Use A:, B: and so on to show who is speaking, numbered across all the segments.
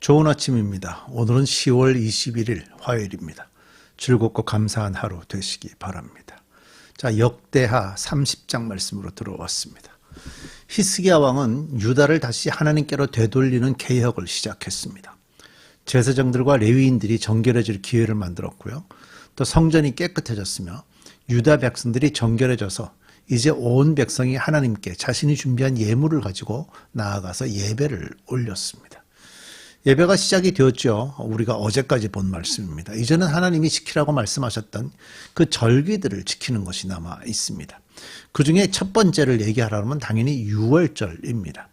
A: 좋은 아침입니다. 오늘은 10월 21일 화요일입니다. 즐겁고 감사한 하루 되시기 바랍니다. 자, 역대하 30장 말씀으로 들어왔습니다. 히스기야 왕은 유다를 다시 하나님께로 되돌리는 개혁을 시작했습니다. 제사장들과 레위인들이 정결해질 기회를 만들었고요. 또 성전이 깨끗해졌으며 유다 백성들이 정결해져서 이제 온 백성이 하나님께 자신이 준비한 예물을 가지고 나아가서 예배를 올렸습니다. 예배가 시작이 되었죠. 우리가 어제까지 본 말씀입니다. 이제는 하나님이 지키라고 말씀하셨던 그 절기들을 지키는 것이 남아 있습니다. 그 중에 첫 번째를 얘기하라면 당연히 유월절입니다.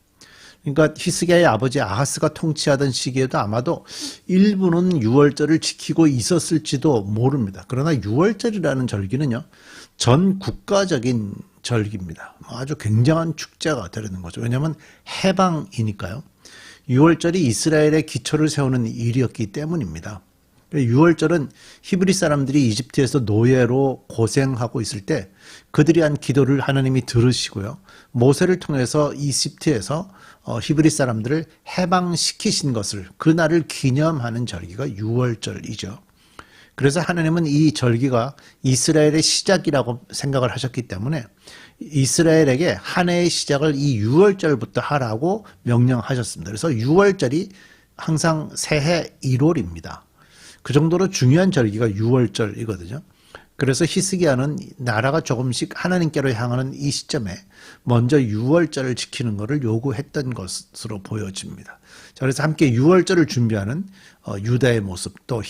A: 그러니까 히스기야의 아버지 아하스가 통치하던 시기에도 아마도 일부는 유월절을 지키고 있었을지도 모릅니다. 그러나 유월절이라는 절기는요, 전 국가적인 절기입니다. 아주 굉장한 축제가 되는 거죠. 왜냐하면 해방이니까요. 유월절이 이스라엘의 기초를 세우는 일이었기 때문입니다. 유월절은 히브리 사람들이 이집트에서 노예로 고생하고 있을 때 그들이 한 기도를 하나님이 들으시고요. 모세를 통해서 이집트에서 히브리 사람들을 해방시키신 것을, 그날을 기념하는 절기가 유월절이죠. 그래서 하나님은 이 절기가 이스라엘의 시작이라고 생각을 하셨기 때문에 이스라엘에게 한 해의 시작을 이 유월절부터 하라고 명령하셨습니다. 그래서 유월절이 항상 새해 1월입니다. 그 정도로 중요한 절기가 유월절이거든요. 그래서 히스기야는 나라가 조금씩 하나님께로 향하는 이 시점에 먼저 유월절을 지키는 것을 요구했던 것으로 보여집니다. 자, 그래서 함께 유월절을 준비하는 유다의 모습, 또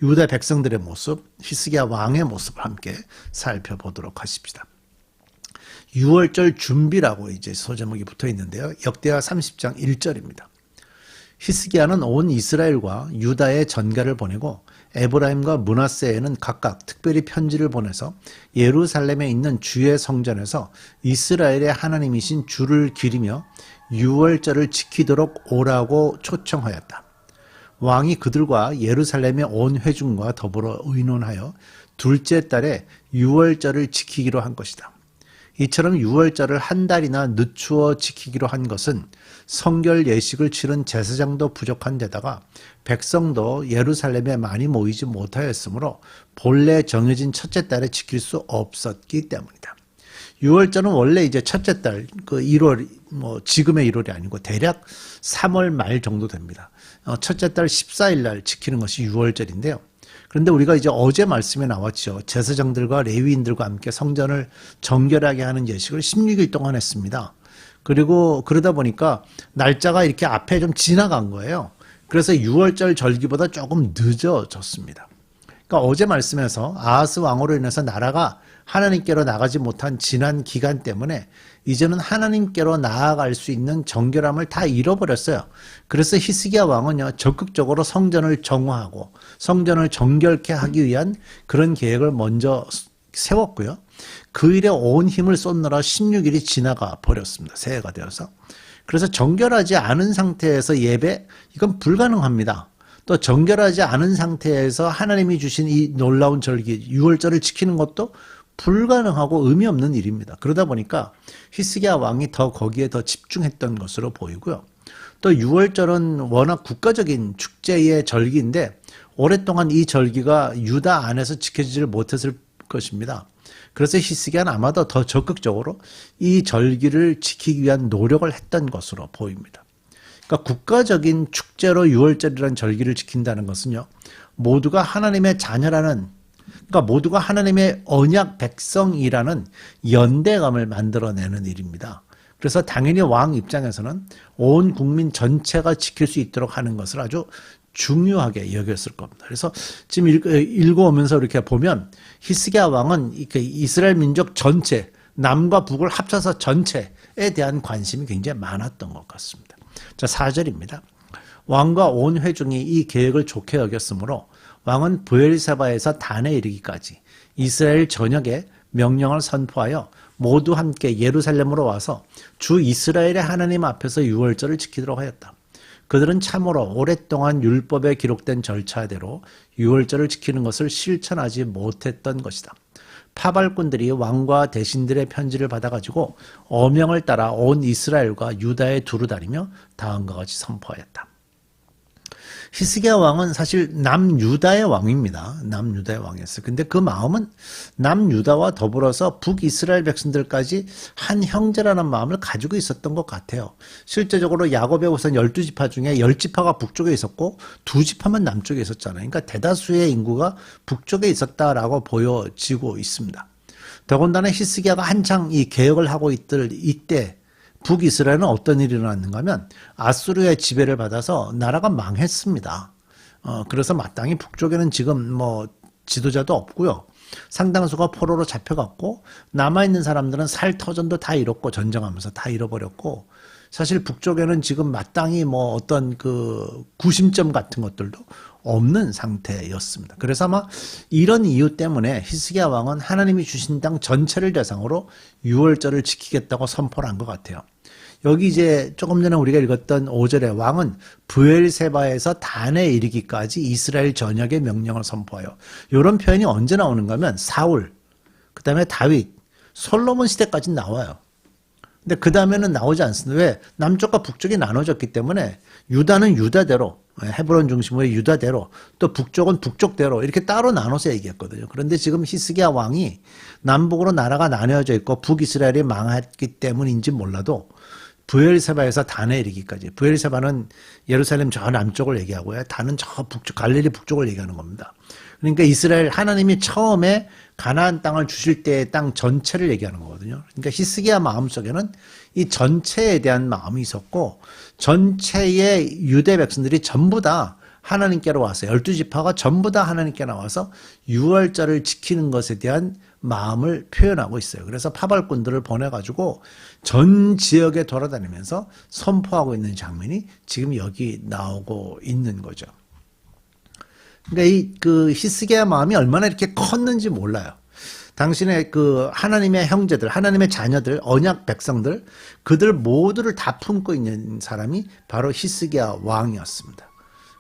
A: 유다 백성들의 모습, 히스기야 왕의 모습을 함께 살펴보도록 하십시다. 유월절 준비라고 이제 소제목이 붙어 있는데요. 역대하 30장 1절입니다. 히스기야는 온 이스라엘과 유다에 전가를 보내고 에브라임과 므낫세에는 각각 특별히 편지를 보내서 예루살렘에 있는 주의 성전에서 이스라엘의 하나님이신 주를 기리며 유월절을 지키도록 오라고 초청하였다. 왕이 그들과 예루살렘의 온 회중과 더불어 의논하여 둘째 달에 유월절을 지키기로 한 것이다. 이처럼 유월절을 한 달이나 늦추어 지키기로 한 것은 성결 예식을 치른 제사장도 부족한 데다가 백성도 예루살렘에 많이 모이지 못하였으므로 본래 정해진 첫째 달에 지킬 수 없었기 때문이다. 유월절은 원래 이제 첫째 달, 그 1월, 지금의 1월이 아니고 대략 3월 말 정도 됩니다. 첫째 달 14일 날 지키는 것이 유월절인데요. 그런데 우리가 이제 어제 말씀에 나왔죠. 제사장들과 레위인들과 함께 성전을 정결하게 하는 예식을 16일 동안 했습니다. 그리고 그러다 보니까 날짜가 이렇게 앞에 좀 지나간 거예요. 그래서 유월절 절기보다 조금 늦어졌습니다. 그러니까 어제 말씀에서 아하스 왕으로 인해서 나라가 하나님께로 나가지 못한 지난 기간 때문에 이제는 하나님께로 나아갈 수 있는 정결함을 다 잃어버렸어요. 그래서 히스기야 왕은요, 적극적으로 성전을 정화하고 성전을 정결케 하기 위한 그런 계획을 먼저 세웠고요. 그 일에 온 힘을 쏟느라 16일이 지나가 버렸습니다. 새해가 되어서. 그래서 정결하지 않은 상태에서 예배, 이건 불가능합니다. 또 정결하지 않은 상태에서 하나님이 주신 이 놀라운 절기, 유월절을 지키는 것도 불가능하고 의미 없는 일입니다. 그러다 보니까 히스기야 왕이 거기에 더 집중했던 것으로 보이고요. 또 유월절은 워낙 국가적인 축제의 절기인데 오랫동안 이 절기가 유다 안에서 지켜지질 못했을 것입니다. 그래서 히스기야는 아마도 더 적극적으로 이 절기를 지키기 위한 노력을 했던 것으로 보입니다. 그러니까 국가적인 축제로 유월절이라는 절기를 지킨다는 것은요, 모두가 하나님의 자녀라는, 그러니까 모두가 하나님의 언약 백성이라는 연대감을 만들어내는 일입니다. 그래서 당연히 왕 입장에서는 온 국민 전체가 지킬 수 있도록 하는 것을 아주 중요하게 여겼을 겁니다. 그래서 지금 읽어오면서 이렇게 보면 히스기야 왕은 이스라엘 민족 전체, 남과 북을 합쳐서 전체에 대한 관심이 굉장히 많았던 것 같습니다. 자, 4절입니다. 왕과 온 회중이 이 계획을 좋게 여겼으므로 왕은 브엘세바에서 단에 이르기까지 이스라엘 전역에 명령을 선포하여 모두 함께 예루살렘으로 와서 주 이스라엘의 하나님 앞에서 유월절을 지키도록 하였다. 그들은 참으로 오랫동안 율법에 기록된 절차대로 유월절을 지키는 것을 실천하지 못했던 것이다. 파발꾼들이 왕과 대신들의 편지를 받아가지고 어명을 따라 온 이스라엘과 유다에 두루 다니며 다음과 같이 선포하였다. 히스기야 왕은 사실 남유다의 왕입니다. 남유다의 왕이었어요. 근데 그 마음은 남유다와 더불어서 북이스라엘 백성들까지 한 형제라는 마음을 가지고 있었던 것 같아요. 실제적으로 야곱의 우선 12지파 중에 10지파가 북쪽에 있었고 2지파만 남쪽에 있었잖아요. 그러니까 대다수의 인구가 북쪽에 있었다라고 보여지고 있습니다. 더군다나 히스기야가 한창 이 개혁을 하고 있을 이때 북이스라엘은 어떤 일이 일어났는가 하면 아수르의 지배를 받아서 나라가 망했습니다. 그래서 마땅히 북쪽에는 지금 뭐 지도자도 없고요. 상당수가 포로로 잡혀갔고 남아있는 사람들은 살터전도 다 잃었고 전쟁하면서 다 잃어버렸고 사실 북쪽에는 지금 마땅히 뭐 어떤 그 구심점 같은 것들도 없는 상태였습니다. 그래서 아마 이런 이유 때문에 히스기야 왕은 하나님이 주신 땅 전체를 대상으로 유월절을 지키겠다고 선포를 한 것 같아요. 여기 이제 조금 전에 우리가 읽었던 5절에 왕은 브엘세바에서 단에 이르기까지 이스라엘 전역의 명령을 선포하여, 이런 표현이 언제 나오는가 하면 사울, 그 다음에 다윗, 솔로몬 시대까지 나와요. 근데 그 다음에는 나오지 않습니다. 왜? 남쪽과 북쪽이 나눠졌기 때문에 유다는 유다대로, 헤브론 중심으로 유다대로, 또 북쪽은 북쪽대로 이렇게 따로 나눠서 얘기했거든요. 그런데 지금 히스기야 왕이 남북으로 나라가 나뉘어져 있고 북이스라엘이 망했기 때문인지 몰라도 브엘세바에서 단에 이르기까지, 브엘세바는 예루살렘 저 남쪽을 얘기하고요, 단은 저 북쪽, 갈릴리 북쪽을 얘기하는 겁니다. 그러니까 이스라엘, 하나님이 처음에 가나안 땅을 주실 때의 땅 전체를 얘기하는 거거든요. 그러니까 히스기야 마음속에는 이 전체에 대한 마음이 있었고, 전체의 유대 백성들이 전부 다 하나님께로 와서 12지파가 전부 다 하나님께 나와서 유월절을 지키는 것에 대한 마음을 표현하고 있어요. 그래서 파벌꾼들을 보내가지고 전 지역에 돌아다니면서 선포하고 있는 장면이 지금 여기 나오고 있는 거죠. 그러니까 이 그 히스기야 마음이 얼마나 이렇게 컸는지 몰라요. 당신의 그 하나님의 형제들, 하나님의 자녀들, 언약 백성들, 그들 모두를 다 품고 있는 사람이 바로 히스기야 왕이었습니다.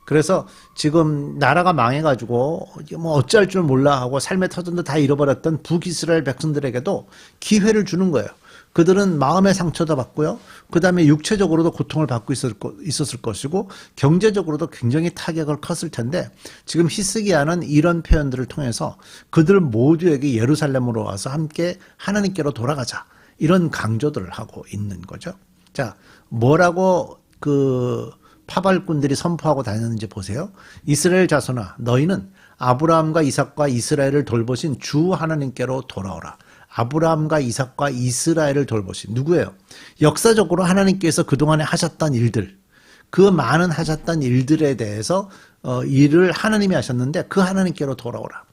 A: 그래서 지금 나라가 망해가지고 뭐 어찌할 줄 몰라 하고 삶의 터전도 다 잃어버렸던 북이스라엘 백성들에게도 기회를 주는 거예요. 그들은 마음의 상처도 받고요. 그 다음에 육체적으로도 고통을 받고 있었을 것이고 경제적으로도 굉장히 타격을 컸을 텐데, 지금 히스기야는 이런 표현들을 통해서 그들 모두에게 예루살렘으로 와서 함께 하나님께로 돌아가자, 이런 강조들을 하고 있는 거죠. 자, 뭐라고 그 파발꾼들이 선포하고 다녔는지 보세요. 이스라엘 자손아, 너희는 아브라함과 이삭과 이스라엘을 돌보신 주 하나님께로 돌아오라. 아브라함과 이삭과 이스라엘을 돌보신 누구예요? 역사적으로 하나님께서 그동안에 하셨던 일들, 그 많은 하셨던 일들에 대해서 일을 하나님이 하셨는데 그 하나님께로 돌아오라.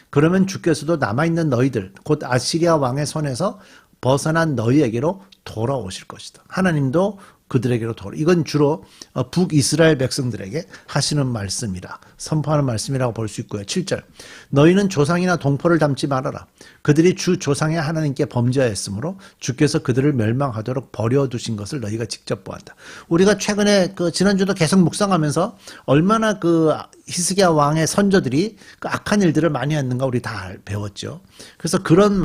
A: 그러면 주께서도 남아있는 너희들, 곧 아시리아 왕의 손에서 벗어난 너희에게로 돌아오실 것이다. 하나님도 그들에게로 돌아. 이건 주로 북이스라엘 백성들에게 하시는 말씀이라, 선포하는 말씀이라고 볼 수 있고요. 7절. 너희는 조상이나 동포를 닮지 말아라. 그들이 주 조상의 하나님께 범죄하였으므로 주께서 그들을 멸망하도록 버려두신 것을 너희가 직접 보았다. 우리가 최근에 그 지난주도 계속 묵상하면서 얼마나 그 히스기야 왕의 선조들이 그 악한 일들을 많이 했는가 우리 다 배웠죠. 그래서 그런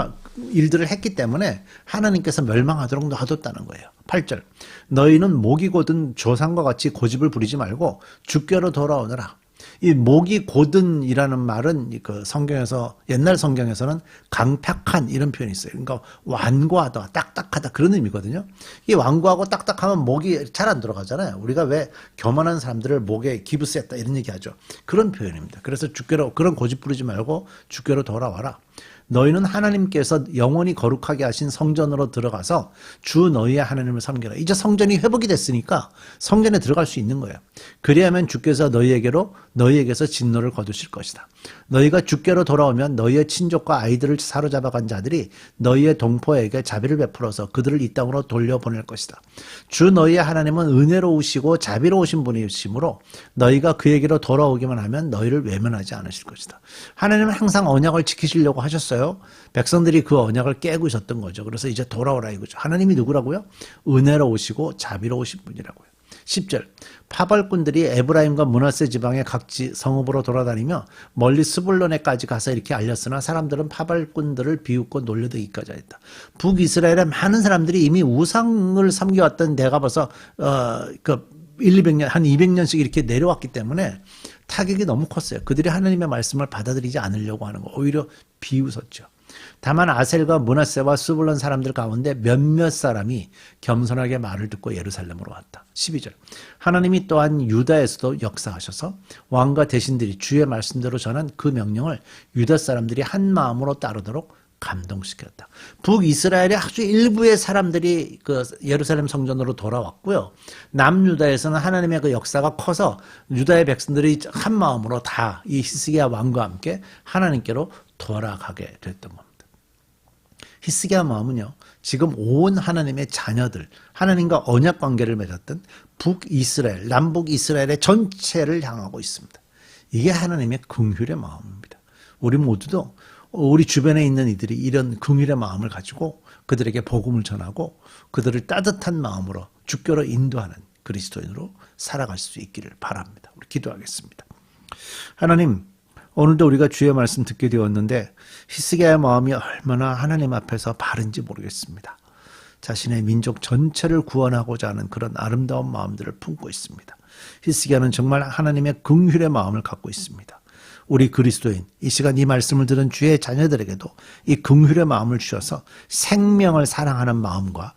A: 일들을 했기 때문에 하나님께서 멸망하도록 놔뒀다는 거예요. 8절. 너희는 목이 곧은 조상과 같이 고집을 부리지 말고 주께로 돌아오너라. 이 목이 곧은이라는 말은 그 성경에서, 옛날 성경에서는 강팍한 이런 표현이 있어요. 그러니까 완고하다, 딱딱하다, 그런 의미거든요. 이 완고하고 딱딱하면 목이 잘 안 들어가잖아요. 우리가 왜 교만한 사람들을 목에 기부했다 이런 얘기 하죠. 그런 표현입니다. 그래서 주께로, 그런 고집 부리지 말고 주께로 돌아와라. 너희는 하나님께서 영원히 거룩하게 하신 성전으로 들어가서 주 너희의 하나님을 섬기라. 이제 성전이 회복이 됐으니까 성전에 들어갈 수 있는 거예요. 그리하면 주께서 너희에게서 진노를 거두실 것이다. 너희가 주께로 돌아오면 너희의 친족과 아이들을 사로잡아간 자들이 너희의 동포에게 자비를 베풀어서 그들을 이 땅으로 돌려보낼 것이다. 주 너희의 하나님은 은혜로우시고 자비로우신 분이시므로 너희가 그에게로 돌아오기만 하면 너희를 외면하지 않으실 것이다. 하나님은 항상 언약을 지키시려고 하셨어요. 백성들이 그 언약을 깨고 있었던 거죠. 그래서 이제 돌아오라 이거죠. 하나님이 누구라고요? 은혜로우시고 자비로우신 분이라고요. 10절. 파벌꾼들이 에브라임과 므낫세 지방의 각지 성읍으로 돌아다니며 멀리 스불론에까지 가서 이렇게 알렸으나 사람들은 파벌꾼들을 비웃고 놀려대기까지 했다. 북이스라엘의 많은 사람들이 이미 우상을 섬겨왔던 데가 벌써 200년, 한 200년씩 이렇게 내려왔기 때문에 타격이 너무 컸어요. 그들이 하나님의 말씀을 받아들이지 않으려고 하는 거 오히려 비웃었죠. 다만 아셀과 므낫세와 스불론 사람들 가운데 몇몇 사람이 겸손하게 말을 듣고 예루살렘으로 왔다. 12절. 하나님이 또한 유다에서도 역사하셔서 왕과 대신들이 주의 말씀대로 전한 그 명령을 유다 사람들이 한 마음으로 따르도록 감동시켰다. 북이스라엘의 아주 일부의 사람들이 그 예루살렘 성전으로 돌아왔고요. 남유다에서는 하나님의 그 역사가 커서 유다의 백성들이 한 마음으로 다 이 히스기야 왕과 함께 하나님께로 돌아가게 됐던 겁니다. 히스기야 마음은요, 지금 온 하나님의 자녀들, 하나님과 언약 관계를 맺었던 북이스라엘, 남북이스라엘의 전체를 향하고 있습니다. 이게 하나님의 긍휼의 마음입니다. 우리 모두도 우리 주변에 있는 이들이 이런 긍휼의 마음을 가지고 그들에게 복음을 전하고 그들을 따뜻한 마음으로 주께로 인도하는 그리스도인으로 살아갈 수 있기를 바랍니다. 우리 기도하겠습니다. 하나님, 오늘도 우리가 주의 말씀 듣게 되었는데 히스기야의 마음이 얼마나 하나님 앞에서 바른지 모르겠습니다. 자신의 민족 전체를 구원하고자 하는 그런 아름다운 마음들을 품고 있습니다. 히스기야는 정말 하나님의 긍휼의 마음을 갖고 있습니다. 우리 그리스도인, 이 시간 이 말씀을 들은 주의 자녀들에게도 이 긍휼의 마음을 주셔서 생명을 사랑하는 마음과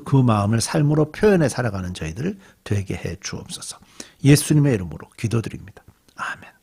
A: 그 마음을 삶으로 표현해 살아가는 저희들을 되게 해 주옵소서. 예수님의 이름으로 기도드립니다. 아멘.